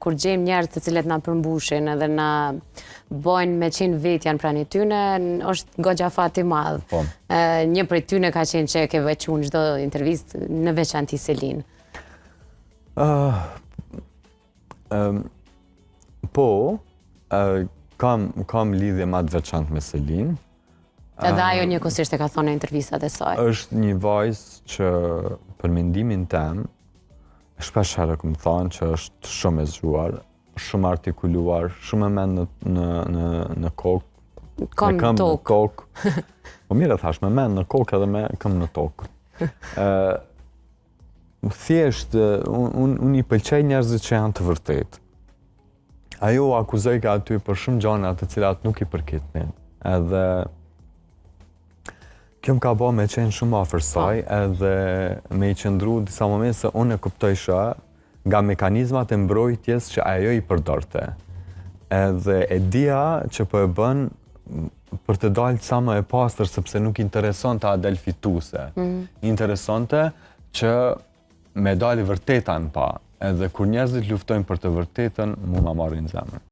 Kur gjejmë njerëz të cilët na përmbushin edhe na bojnë me qenë vetë janë pranë tyne, është goxha fat i madh. Po. Një prej tyne ka qenë që ke veçuar në çdo intervistë, në veçantë Selin. Po, kam lidhje ma të veçantë me Selin. Edhe ajo njëkohësisht e ka thonë në intervistat e saj. Është një vajzë që për mendimin tem, shpesh herë këmë thonë që është shumë e zgjuar, shumë artikuluar, shumë e mend në kokë, Kom në tokë. kokë. Po mire thash, me mend në kokë edhe me këmë në tokë. Thjesht, unë i pëlqej njerëzit që janë të vërtet. Ajo akuzoj ka aty për shumë gjana të cilat nuk i përkitnin. Edhe kjo më ka bo me qenë shumë afër saj edhe me i qëndru disa moment se unë e kuptojsha nga mekanizmat e mbrojtjes që ajo i përdorte. Edhe e dia që po e bën për të dalë sa më e pastër sepse nuk interesonte a del fituse. Interesonte që me dalë vërteta në pa. Edhe kur njerëzit luftojnë për të vërtetën, mu ma marrin zemrën.